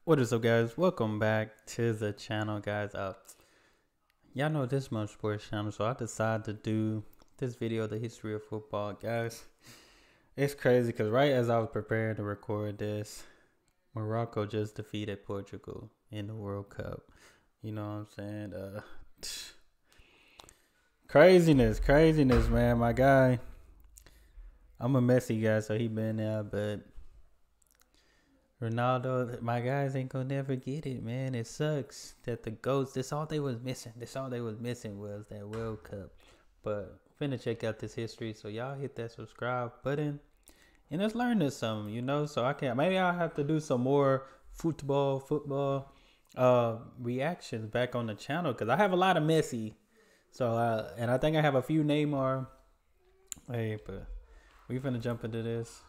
What is up, guys? Welcome back to the channel, guys. Y'all know this much sports channel, so I decided to do this video, the history of football, guys. It's crazy because right as I was preparing to record this, Morocco just defeated Portugal in the World Cup. You know what I'm saying? Craziness, man. My guy, I'm a Messi guy, so he been there, but Ronaldo, my guys ain't gonna never get it, man. It sucks that the GOATs, that's all they was missing. That's all they was missing was that World Cup. But finna check out this history, so y'all hit that subscribe button and let's learn this something, so I can, maybe I'll have to do some more football reactions back on the channel, because I have a lot of Messi. So and I think I have a few Neymar. Hey, but we finna jump into this.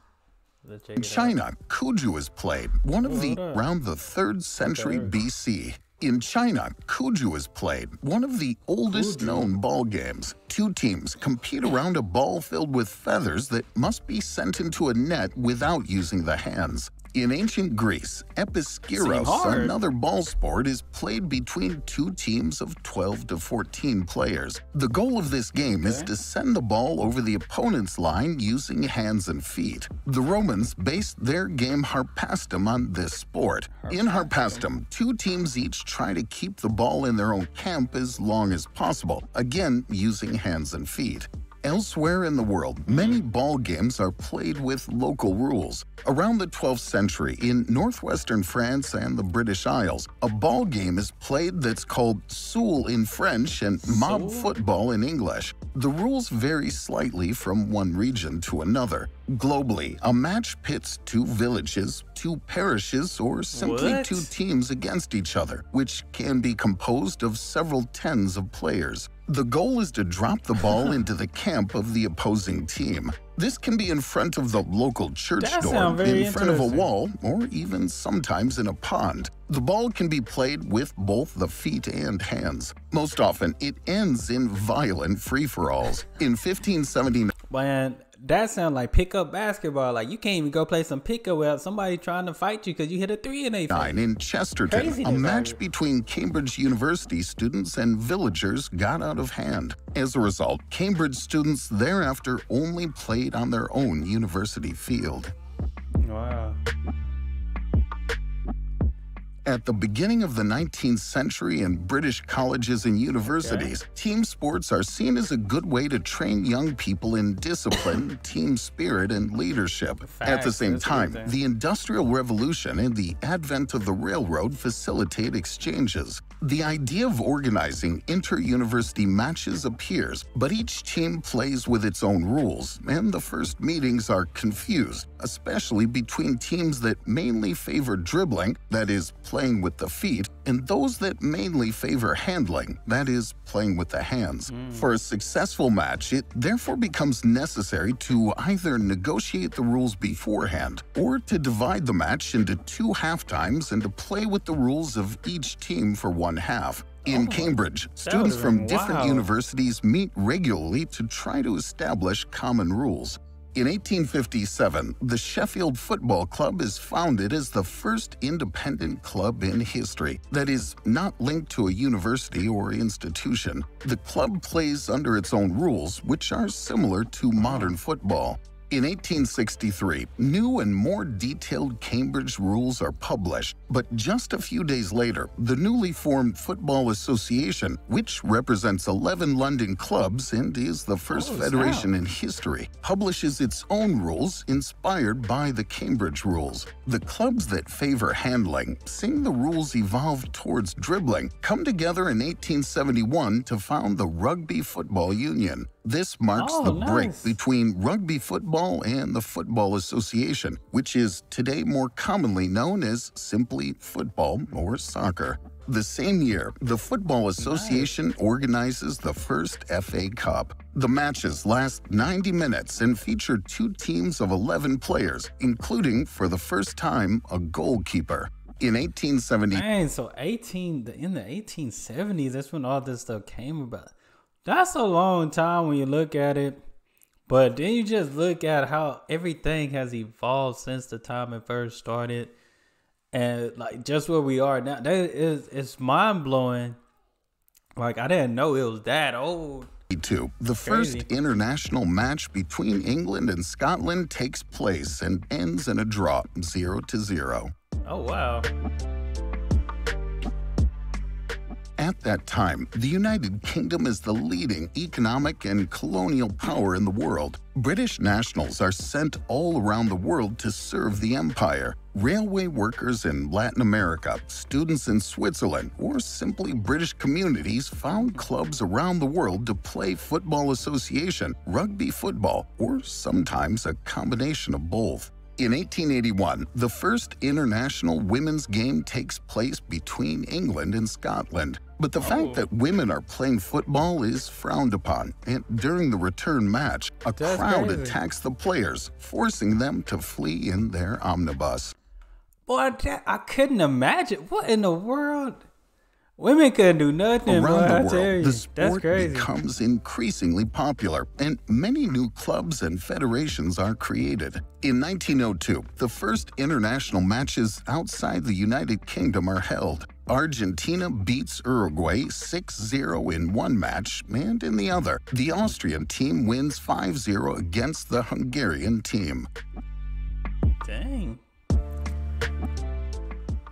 In China, Cuju is played, around the 3rd century BC. In China, Cuju is played, one of the oldest known ball games. Two teams compete around a ball filled with feathers that must be sent into a net without using the hands. In ancient Greece, Episkiros, another ball sport, is played between two teams of 12 to 14 players. The goal of this game is to send the ball over the opponent's line using hands and feet. The Romans based their game Harpastum on this sport. In Harpastum, two teams each try to keep the ball in their own camp as long as possible, again using hands and feet. Elsewhere in the world, many ball games are played with local rules. Around the 12th century, in northwestern France and the British Isles, a ball game is played that's called soule in French and mob football in English. The rules vary slightly from one region to another. Globally, a match pits two villages, two parishes, or simply two teams against each other, which can be composed of several tens of players. The goal is to drop the ball into the camp of the opposing team. This can be in front of the local church door, in front of a wall, or even sometimes in a pond. The ball can be played with both the feet and hands. Most often, it ends in violent free-for-alls. In 1579, man, that sounds like pickup basketball. Like, you can't even go play some pickup without somebody trying to fight you because you hit a 3 in their face. In Chesterton, a match between Cambridge University students and villagers got out of hand. As a result, Cambridge students thereafter only played on their own university field. Wow. At the beginning of the 19th century in British colleges and universities, team sports are seen as a good way to train young people in discipline, team spirit, and leadership. At the same time, the Industrial Revolution and the advent of the railroad facilitate exchanges. The idea of organizing inter-university matches appears, but each team plays with its own rules, and the first meetings are confused, especially between teams that mainly favor dribbling, that is, playing with the feet, and those that mainly favor handling, that is, playing with the hands. For a successful match, it therefore becomes necessary to either negotiate the rules beforehand, or to divide the match into two halftimes and to play with the rules of each team for one half. In Cambridge, students from different universities meet regularly to try to establish common rules. In 1857, the Sheffield Football Club is founded as the first independent club in history that is not linked to a university or institution. The club plays under its own rules, which are similar to modern football. In 1863, new and more detailed Cambridge rules are published, but just a few days later, the newly formed Football Association, which represents 11 London clubs and is the first federation in history, publishes its own rules inspired by the Cambridge rules. The clubs that favor handling, seeing the rules evolve towards dribbling, come together in 1871 to found the Rugby Football Union. This marks the break between rugby football and the Football Association, which is today more commonly known as simply football or soccer. The same year, the Football Association organizes the first FA Cup. The matches last 90 minutes and feature two teams of 11 players, including, for the first time, a goalkeeper. In 1870, in the 1870s, that's when all this stuff came about. That's a long time when you look at it, but then you just look at how everything has evolved since the time it first started. And like just where we are now, that is it's mind blowing. Like I didn't know it was that old. The first Crazy. international match between England and Scotland takes place and ends in a draw, 0-0. Oh wow. At that time, the United Kingdom is the leading economic and colonial power in the world. British nationals are sent all around the world to serve the empire. Railway workers in Latin America, students in Switzerland, or simply British communities found clubs around the world to play football association, rugby football, or sometimes a combination of both. In 1881, the first international women's game takes place between England and Scotland. But the fact that women are playing football is frowned upon, and during the return match, a crowd attacks the players, forcing them to flee in their omnibus. Boy, I couldn't imagine. What in the world? Women couldn't do nothing. Around boy, the world, the That's sport crazy. becomes increasingly popular, and many new clubs and federations are created. In 1902, the first international matches outside the United Kingdom are held. Argentina beats Uruguay 6-0 in one match, and in the other, the Austrian team wins 5-0 against the Hungarian team. Dang.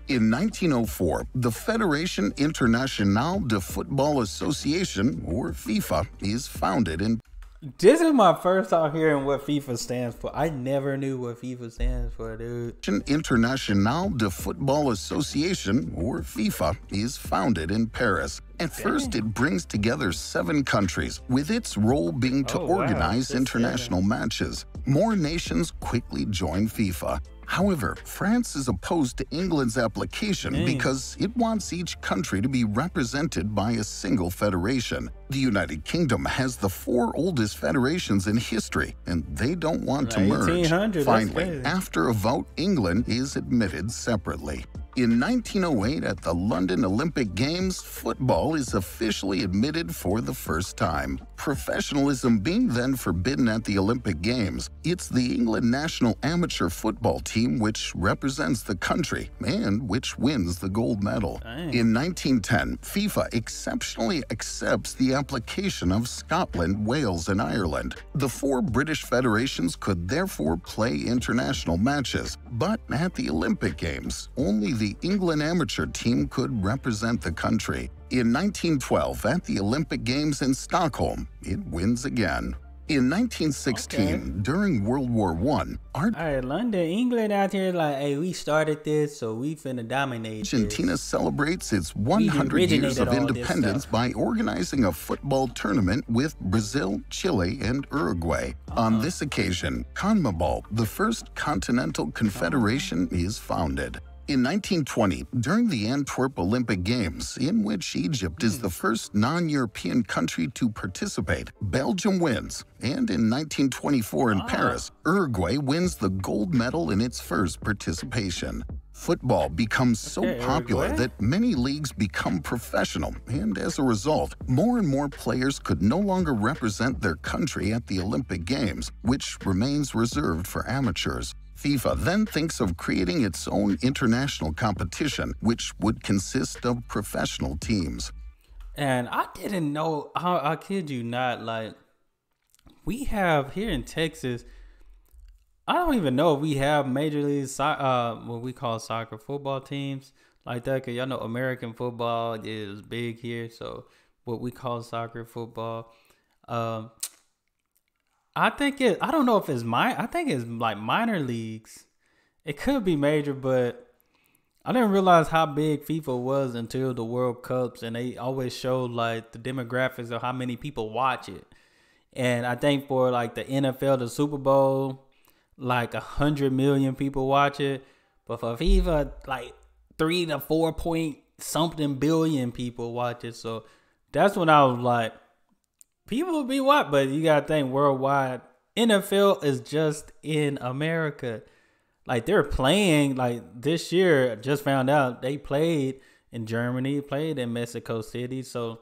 In 1904, the Fédération Internationale de Football Association, or FIFA, is founded in This is my first time hearing what FIFA stands for. I never knew what FIFA stands for, dude. Internationale de Football Association, or FIFA, is founded in Paris. At first, it brings together 7 countries, with its role being to organize just international matches. More nations quickly join FIFA. However, France is opposed to England's application because it wants each country to be represented by a single federation. The United Kingdom has the 4 oldest federations in history, and they don't want to merge. Finally, after a vote, England is admitted separately. In 1908, at the London Olympic Games, football is officially admitted for the first time. Professionalism being then forbidden at the Olympic Games, it's the England national amateur football team which represents the country and which wins the gold medal. In 1910, FIFA exceptionally accepts the application of Scotland, Wales, and Ireland. The 4 British federations could therefore play international matches, but at the Olympic Games, only the England amateur team could represent the country. In 1912, at the Olympic Games in Stockholm, it wins again. In 1916, during World War I, London, England out here like, hey, we started this, so we finna dominate Argentina celebrates its 100 years of independence by organizing a football tournament with Brazil, Chile, and Uruguay. On this occasion, CONMEBOL, the first continental confederation, is founded. In 1920, during the Antwerp Olympic Games, in which Egypt is the first non-European country to participate, Belgium wins, and in 1924 in Paris, Uruguay wins the gold medal in its first participation. Football becomes so popular that many leagues become professional, and as a result, more and more players could no longer represent their country at the Olympic Games, which remains reserved for amateurs. FIFA then thinks of creating its own international competition, which would consist of professional teams. And I didn't know, I kid you not, like, we have here in Texas, I don't even know if we have major league what we call soccer football teams like that, because y'all know American football is big here, so what we call soccer football. I don't know if it's I think it's like minor leagues. It could be major, but I didn't realize how big FIFA was until the World Cups, and they always showed like the demographics of how many people watch it. And I think for like the NFL, the Super Bowl, like 100 million people watch it, but for FIFA, like 3 to 4 point something billion people watch it. So that's when I was like, people be what? But you gotta think worldwide. NFL is just in America. Like they're playing like this year. Just found out they played in Germany, played in Mexico City. So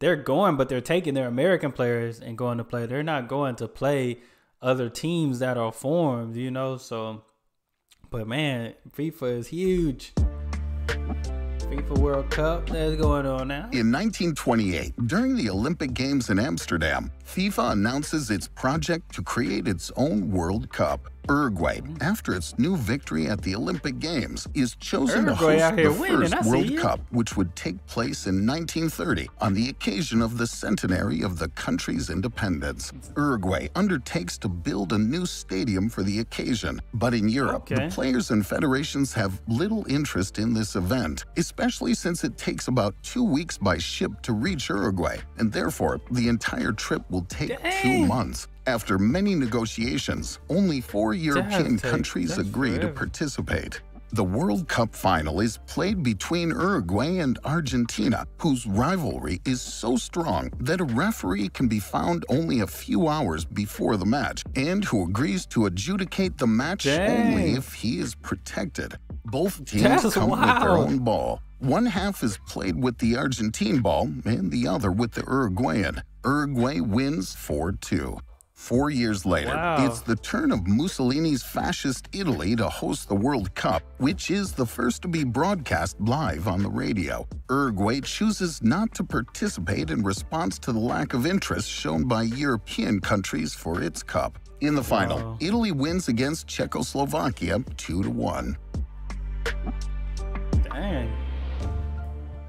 they're going, but they're taking their American players and going to play. They're not going to play other teams that are formed, you know. So But man, FIFA is huge. FIFA World Cup, that's going on now. In 1928, during the Olympic Games in Amsterdam, FIFA announces its project to create its own World Cup. Uruguay, after its new victory at the Olympic Games, is chosen to host the first World Cup, which would take place in 1930 on the occasion of the centenary of the country's independence. Uruguay undertakes to build a new stadium for the occasion, but in Europe, the players and federations have little interest in this event, especially since it takes about 2 weeks by ship to reach Uruguay, and therefore the entire trip will take 2 months. After many negotiations, only 4 European countries agree to participate. The World Cup final is played between Uruguay and Argentina, whose rivalry is so strong that a referee can be found only a few hours before the match, and who agrees to adjudicate the match only if he is protected. Both teams come with their own ball. One half is played with the Argentine ball and the other with the Uruguayan. Uruguay wins 4-2. 4 years later, it's the turn of Mussolini's fascist Italy to host the World Cup, which is the first to be broadcast live on the radio. Uruguay chooses not to participate in response to the lack of interest shown by European countries for its cup. In the final, Italy wins against Czechoslovakia 2-1. Dang.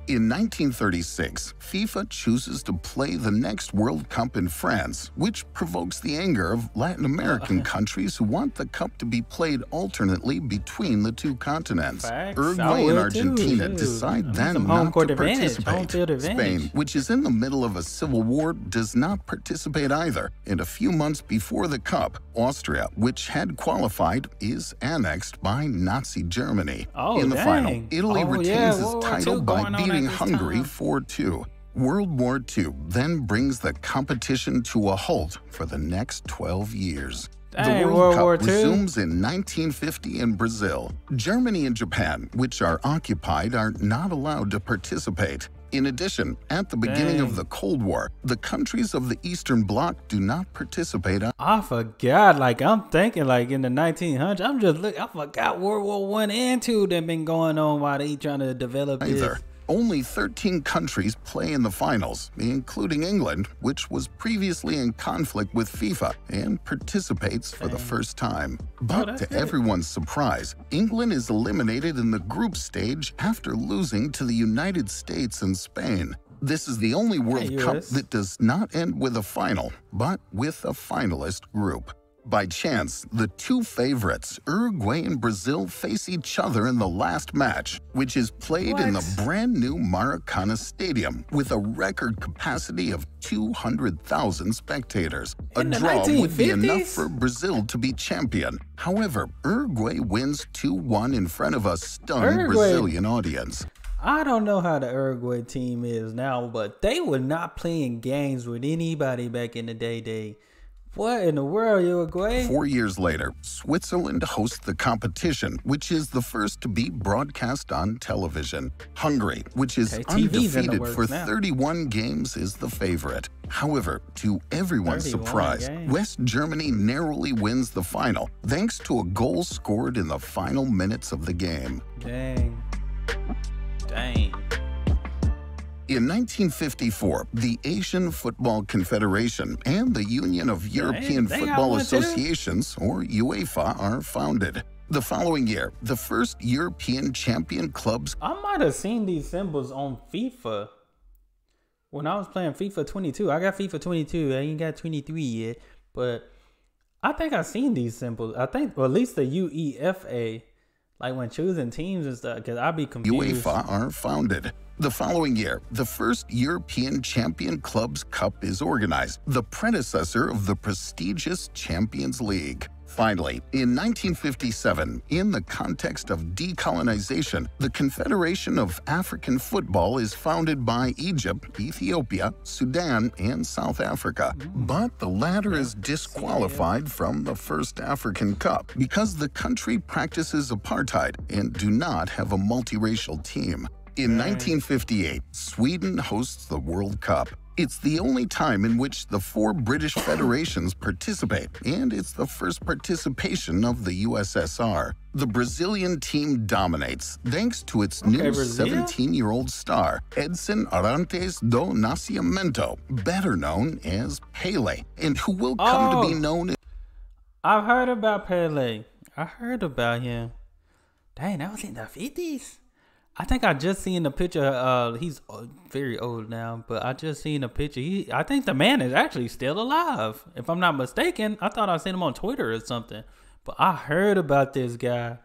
In 1936, FIFA chooses to play the next World Cup in France, which provokes the anger of Latin American countries who want the cup to be played alternately between the two continents. Uruguay and Argentina decide then not to participate. Spain, which is in the middle of a civil war, does not participate either. And a few months before the cup, Austria, which had qualified, is annexed by Nazi Germany. In the final, Italy retains its title by beating Hungary 4-2. World War II then brings the competition to a halt for the next 12 years. The World Cup resumes in 1950 in Brazil. Germany and Japan, which are occupied, are not allowed to participate. In addition, at the beginning of the Cold War, the countries of the Eastern Bloc do not participate. I forgot, like I'm thinking like in the 1900s, I'm just looking, I forgot World War I and II that been going on while they trying to develop this. Only 13 countries play in the finals, including England, which was previously in conflict with FIFA and participates for the first time. But to everyone's surprise, England is eliminated in the group stage after losing to the United States and Spain. This is the only World Cup that does not end with a final, but with a finalist group. By chance, the two favorites, Uruguay and Brazil, face each other in the last match, which is played in the brand new Maracana Stadium with a record capacity of 200,000 spectators. A draw would be enough for Brazil to be champion. However, Uruguay wins 2-1 in front of a stunned Brazilian audience. I don't know how the Uruguay team is now, but they were not playing games with anybody back in the day. What in the world, Uruguay? 4 years later, Switzerland hosts the competition, which is the first to be broadcast on television. Hungary, which is undefeated for 31 games, is the favorite. However, to everyone's surprise, West Germany narrowly wins the final, thanks to a goal scored in the final minutes of the game. Dang. In 1954, the Asian Football Confederation and the Union of European Football Associations, or UEFA, are founded. The following year, the first European champion clubs... I might have seen these symbols on FIFA when I was playing FIFA 22. I got FIFA 22. I ain't got 23 yet, but I think I've seen these symbols. I think, or at least the UEFA, like when choosing teams and stuff, because I'd be confused. UEFA are founded. The following year, the first European Champion Clubs Cup is organized, the predecessor of the prestigious Champions League. Finally, in 1957, in the context of decolonization, the Confederation of African Football is founded by Egypt, Ethiopia, Sudan, and South Africa. But the latter is disqualified from the first African Cup because the country practices apartheid and do not have a multiracial team. In 1958, Sweden hosts the World Cup. It's the only time in which the 4 British federations participate, and it's the first participation of the USSR. The Brazilian team dominates thanks to its new 17-year-old star, Edson Arantes do Nascimento, better known as Pele, and who will come to be known as... I've heard about Pele. I heard about him. Dang, that was in the 50s? I think I just seen the picture. He's very old now, but I just seen a picture. I think the man is actually still alive, if I'm not mistaken. I thought I seen him on Twitter or something, but I heard about this guy.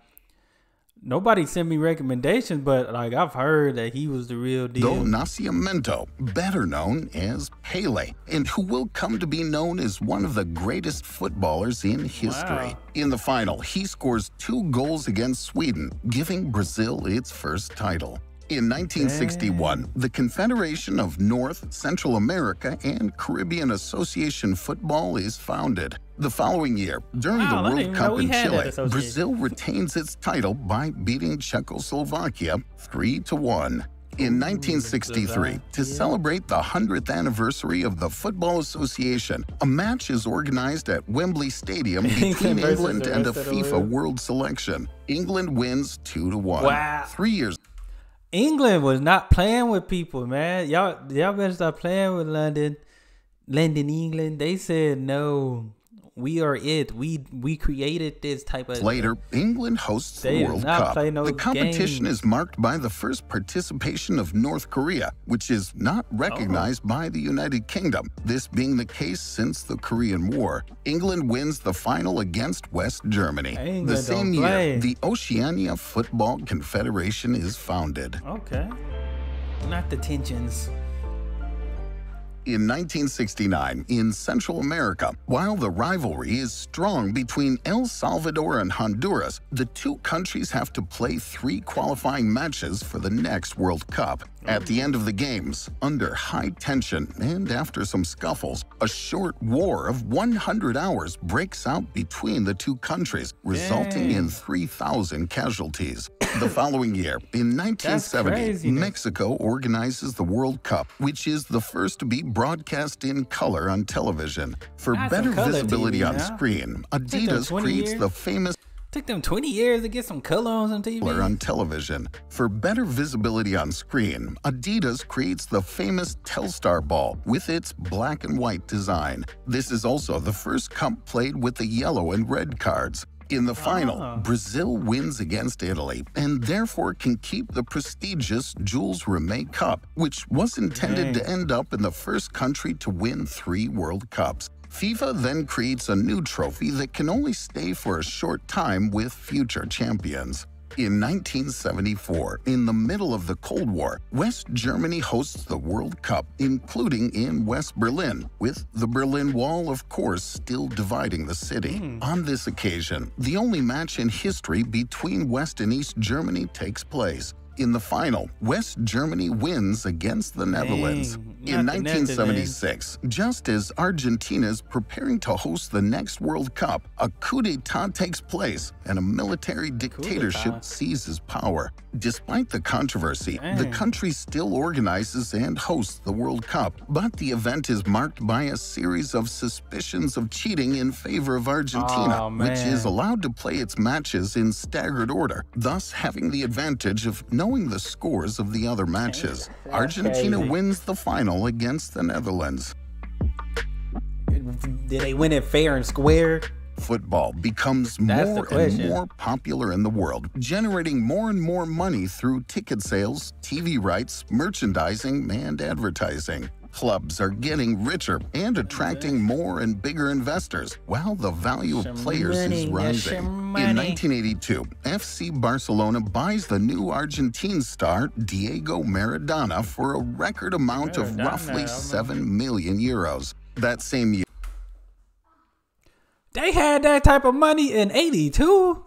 Nobody sent me recommendations, but like I've heard that he was the real deal. Do Nascimento, better known as Pele, and who will come to be known as one of the greatest footballers in history. Wow. In the final, he scores 2 goals against Sweden, giving Brazil its first title. In 1961, the Confederation of North, Central America, and Caribbean Association Football is founded. The following year, during the World Cup in Chile, Brazil retains its title by beating Czechoslovakia 3-1. In 1963, to celebrate the 100th anniversary of the Football Association, a match is organized at Wembley Stadium between England and a FIFA World Selection. England wins 2-1. Wow. 3 years. England was not playing with people, man. Y'all better stop playing with London, England. They said no. We are it. We created this type of... Later, England hosts the World Cup. The competition is marked by the first participation of North Korea, which is not recognized by the United Kingdom, this being the case since the Korean War. England wins the final against West Germany. The same year, the Oceania Football Confederation is founded. Okay. Not the tensions. In 1969, in Central America, while the rivalry is strong between El Salvador and Honduras, the 2 countries have to play 3 qualifying matches for the next World Cup. At the end of the games, under high tension and after some scuffles, a short war of 100 hours breaks out between the 2 countries, resulting in 3,000 casualties. The following year, in 1970, Mexico organizes the World Cup, which is the first to be broadcast in color on television. For better visibility on screen, Adidas creates the famous... Took them 20 years to get some color on some TV. On television. For better visibility on screen, Adidas creates the famous Telstar ball with its black and white design. This is also the first cup played with the yellow and red cards. In the final, Brazil wins against Italy and therefore can keep the prestigious Jules Rimet Cup, which was intended to end up in the first country to win 3 World Cups. FIFA then creates a new trophy that can only stay for a short time with future champions. In 1974, in the middle of the Cold War, West Germany hosts the World Cup, including in West Berlin, with the Berlin Wall, of course, still dividing the city. On this occasion, the only match in history between West and East Germany takes place. In the final, West Germany wins against the Netherlands. In 1976, just as Argentina is preparing to host the next World Cup, a coup d'etat takes place and a military dictatorship seizes power. Despite the controversy, the country still organizes and hosts the World Cup, but the event is marked by a series of suspicions of cheating in favor of Argentina, which is allowed to play its matches in staggered order, thus having the advantage of knowing the scores of the other matches. Argentina wins the final against the Netherlands. Did they win it fair and square? Football becomes more and more popular in the world, generating more and more money through ticket sales, TV rights, merchandising, and advertising. Clubs are getting richer and attracting more and bigger investors, while the value of players is rising. In 1982, FC Barcelona buys the new Argentine star Diego Maradona for a record amount of roughly 7 million euros. That same year, they had that type of money in 82?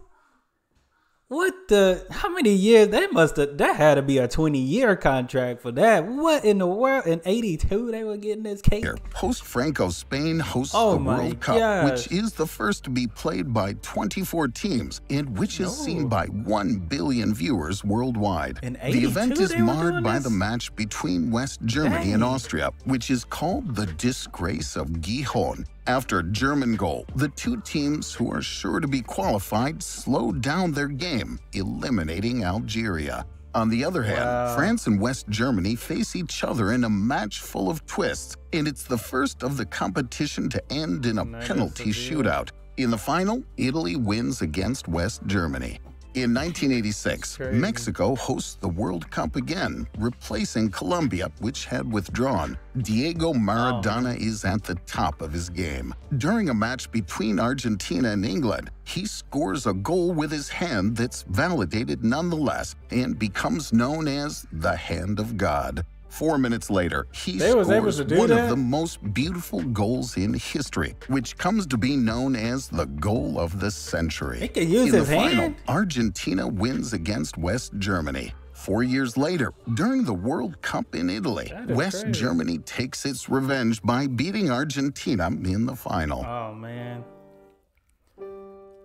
What the? How many years? That had to be a 20-year contract for that. What in the world? In 82, they were getting this cake? Post-Franco Spain hosts the World Cup, which is the first to be played by 24 teams and which is seen by 1 billion viewers worldwide. The event is marred by the match between West Germany and Austria, which is called the Disgrace of Gijón. After a German goal, the two teams who are sure to be qualified slow down their game, eliminating Algeria. On the other hand, France and West Germany face each other in a match full of twists, and it's the first of the competition to end in a penalty shootout. In the final, Italy wins against West Germany. In 1986, Mexico hosts the World Cup again, replacing Colombia, which had withdrawn. Diego Maradona is at the top of his game. During a match between Argentina and England, he scores a goal with his hand that's validated nonetheless and becomes known as the Hand of God. 4 minutes later, he scores one of the most beautiful goals in history, which comes to be known as the goal of the century. He can use his hand. In the final, Argentina wins against West Germany. 4 years later, during the World Cup in Italy, West Germany takes its revenge by beating Argentina in the final. Oh, man.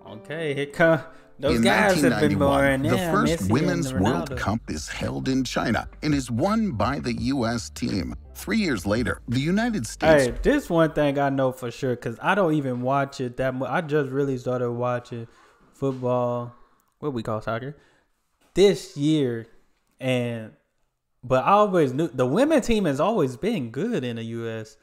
Okay, here come... Those guys have been born. The first Women's World Cup is held in China and is won by the U.S. team. 3 years later, the United States... Hey, this one thing I know for sure, because I don't even watch it that much. I just really started watching football, what we call soccer, this year. But I always knew the women's team has always been good in the U.S.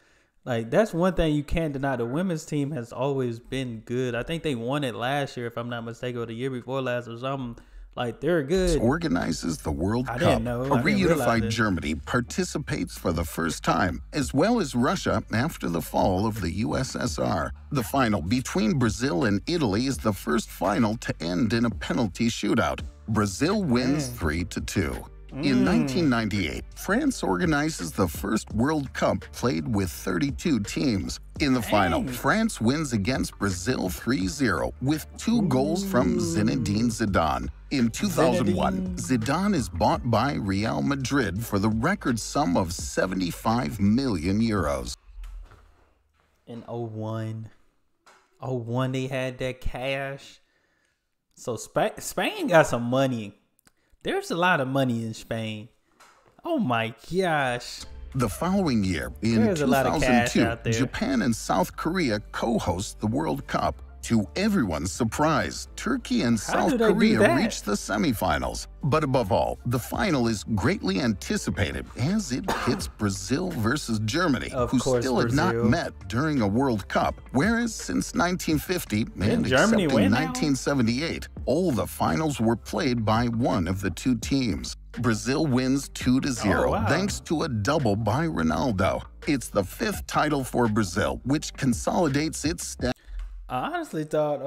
Like, that's one thing you can't deny. The women's team has always been good. I think they won it last year, if I'm not mistaken, or the year before last or something. Like, they're good. Organizes the World Cup. A reunified Germany participates for the first time, as well as Russia after the fall of the USSR. The final between Brazil and Italy is the first final to end in a penalty shootout. Brazil wins 3-2. In 1998, France organizes the first World Cup played with 32 teams. In the final, France wins against Brazil 3-0 with 2 goals from Zinedine Zidane. In 2001, Zidane is bought by Real Madrid for the record sum of 75 million euros. In 01, they had that cash. So Spain got some money. There's a lot of money in Spain. Oh my gosh. The following year, in 2002, Japan and South Korea co-host the World Cup. To everyone's surprise, Turkey and South Korea reached the semifinals. But above all, the final is greatly anticipated as it hits Brazil versus Germany, who still had not met during a World Cup. Whereas since 1950 and except in 1978, all the finals were played by one of the two teams. Brazil wins 2-0 thanks to a double by Ronaldo. It's the 5th title for Brazil, which consolidates its status. I honestly thought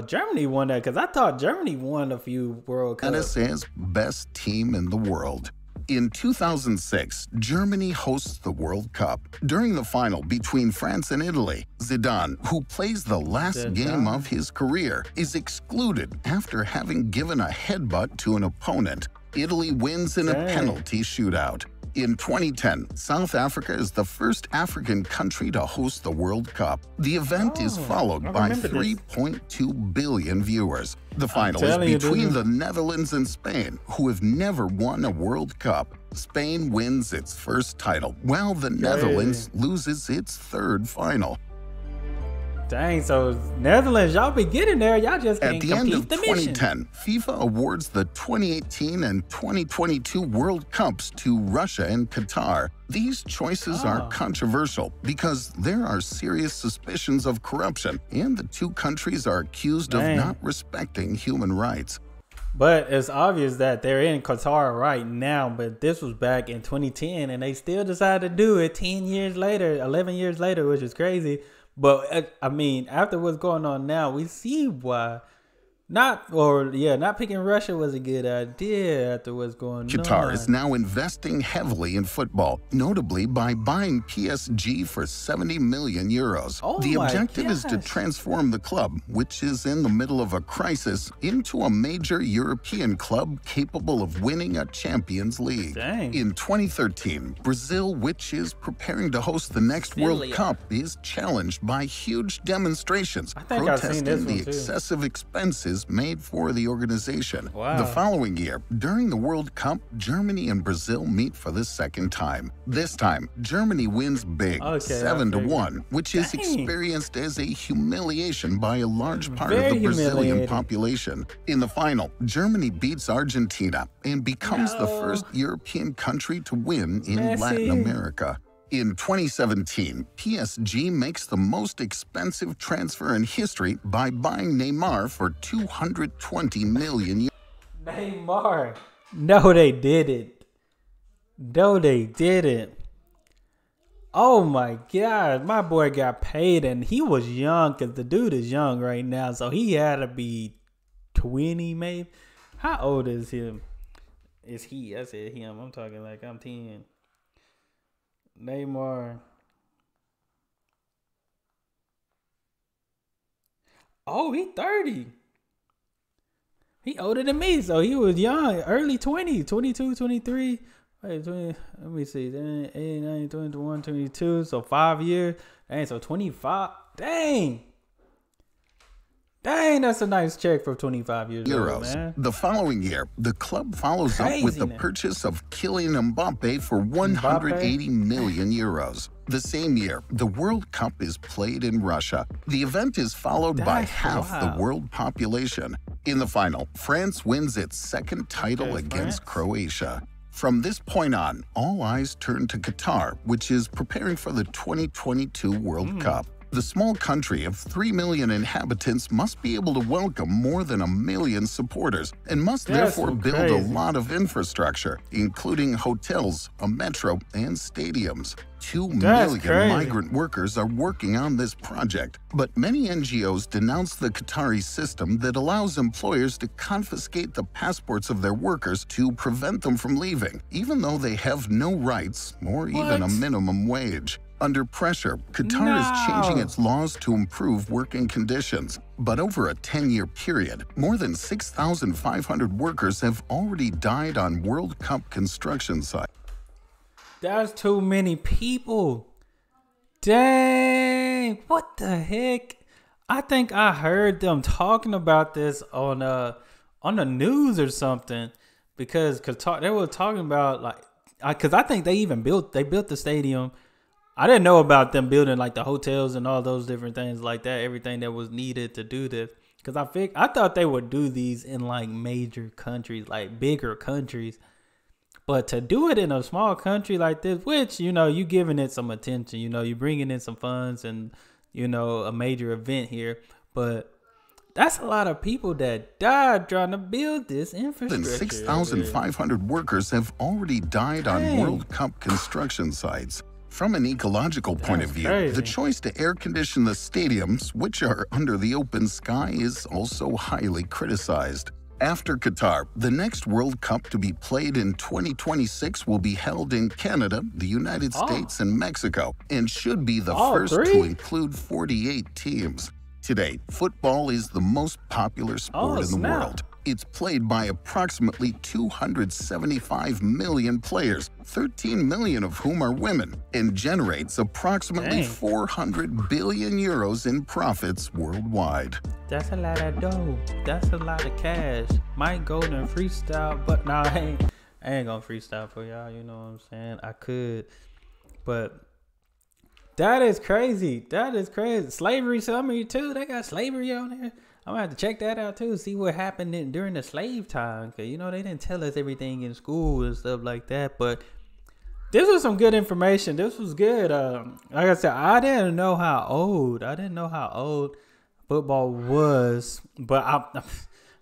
Germany won that, because I thought Germany won a few World Cups. As best team in the world. In 2006, Germany hosts the World Cup. During the final between France and Italy, Zidane, who plays the last game of his career, is excluded after having given a headbutt to an opponent. Italy wins in a penalty shootout. In 2010, South Africa is the first African country to host the World Cup. The event is followed by 3.2 billion viewers. The final is between the Netherlands and Spain, who have never won a World Cup. Spain wins its first title, while the Netherlands loses its 3rd final. Dang, so Netherlands, y'all be getting there. Y'all just can't complete the mission. At the end of 2010, FIFA awards the 2018 and 2022 World Cups to Russia and Qatar. These choices are controversial because there are serious suspicions of corruption, and the two countries are accused of not respecting human rights. But it's obvious that they're in Qatar right now, but this was back in 2010, and they still decided to do it 10 years later, 11 years later, which is crazy. But, I mean, after what's going on now, we see why Not picking Russia was a good idea after what's going Qatar is on. now investing heavily in football, notably by buying PSG for 70 million euros. Oh The my objective is to gosh. transform the club, which is in the middle of a crisis, into a major European club capable of winning a Champions League. Dang. In 2013, Brazil, which is preparing to host the next World Brasilia. Cup, is challenged by huge demonstrations I think I've seen this protesting the one, too. excessive expenses made for the organization. Wow. The following year, during the World Cup, Germany and Brazil meet for the second time. This time, Germany wins big, Okay, 7-1, which is Dang. experienced as a humiliation by a large part of Very the Brazilian humiliating. population. In the final, Germany beats Argentina and becomes the first European country to win in Messi. Latin America. In 2017, PSG makes the most expensive transfer in history by buying Neymar for 220 million. Neymar. No, they didn't. No, they didn't. Oh my God, my boy got paid, and he was young, because the dude is young right now, so he had to be 20 maybe. How old is him? Is he? I said him. I'm talking like I'm 10. Neymar. Oh, he 30. He older than me, so he was young, early 20, 22, 23. Wait, 20, let me see, 89, 21, 22, so 5 years. Dang, so 25. Dang, that's a nice check for 25 years old, man. The following year, the club follows up with the Craziness. purchase of Kylian Mbappe for 180 million euros. The same year, the World Cup is played in Russia. The event is followed by That's half wild. the world population. In the final, France wins its second title Okay, against France. Croatia. From this point on, all eyes turn to Qatar, which is preparing for the 2022 World Cup. The small country of 3 million inhabitants must be able to welcome more than 1 million supporters and must That's therefore so build crazy. a lot of infrastructure, including hotels, a metro, and stadiums. 2 That's million crazy. migrant workers are working on this project, but many NGOs denounce the Qatari system that allows employers to confiscate the passports of their workers to prevent them from leaving, even though they have no rights or even a What? minimum wage. Under pressure, Qatar is changing No. its laws to improve working conditions. But over a 10-year period, more than 6,500 workers have already died on World Cup construction sites. That's too many people. Dang, what the heck? I think I heard them talking about this on the news or something, because Qatar, they were talking about, like, because I think they built the stadium. I didn't know about them building like the hotels and all those different things like that, everything that was needed to do this. Because I thought they would do these in like major countries, like bigger countries. But to do it in a small country like this, which, you giving it some attention, you bringing in some funds and, a major event here. But that's a lot of people that died trying to build this More infrastructure. than 6,500 workers have already died on Dang. World Cup construction sites. From an ecological point of That's view, crazy. the choice to air condition the stadiums, which are under the open sky, is also highly criticized. After Qatar, the next World Cup to be played in 2026 will be held in Canada, the United States, and Mexico, and should be the All first three? to include 48 teams. Today, football is the most popular sport in the snap. world. It's played by approximately 275 million players, 13 million of whom are women, and generates approximately Dang. 400 billion euros in profits worldwide. That's a lot of dough. That's a lot of cash. Mike Golden freestyle, but nah, I ain't gonna freestyle for y'all. You know what I'm saying? I could, but that is crazy. That is crazy. Slavery summary too. They got slavery on there. I'm gonna have to check that out too. See what happened during the slave time. Cause they didn't tell us everything in school and stuff like that. But this was some good information. This was good. Like I said, I didn't know how old football was, but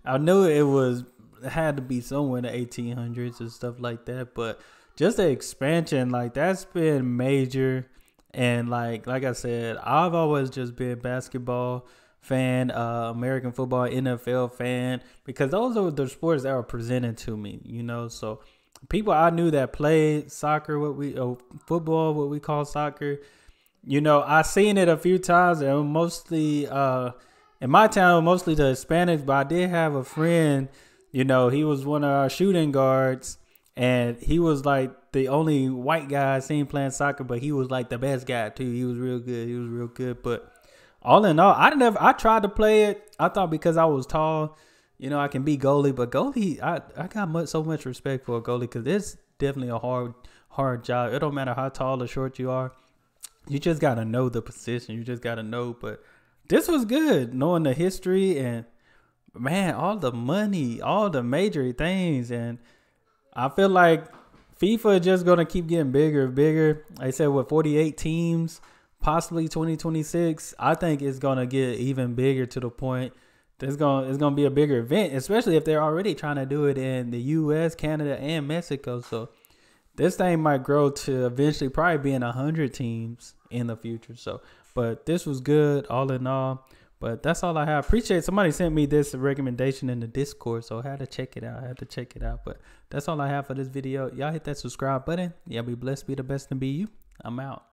I knew it had to be somewhere in the 1800s and stuff like that. But just the expansion, like, that's been major. And like I said, I've always just been basketball fan, American football, NFL fan, because those are the sports that were presented to me, you know. So people I knew that played soccer, football, what we call soccer, you know, I seen it a few times, and mostly in my town, mostly the Hispanics, but I did have a friend, you know, he was one of our shooting guards, and he was like the only white guy I seen playing soccer, but he was like the best guy too. He was real good. He was real good. But all in all, I tried to play it. I thought because I was tall, you know, I can be goalie. But goalie, I got so much respect for a goalie, because it's definitely a hard job. It don't matter how tall or short you are. You just got to know the position. You just got to know. But this was good, knowing the history and, man, all the money, all the major things. And I feel like FIFA is just going to keep getting bigger and bigger. Like I said, with 48 teams, possibly 2026, I think it's going to get even bigger, to the point that it's going to be a bigger event, especially if they're already trying to do it in the U.S., Canada, and Mexico. So this thing might grow to eventually probably being 100 teams in the future. So, but this was good all in all. But that's all I have. Appreciate somebody sent me this recommendation in the Discord, so I had to check it out. But that's all I have for this video. Y'all hit that subscribe button. Y'all be blessed, be the best, and be you. I'm out.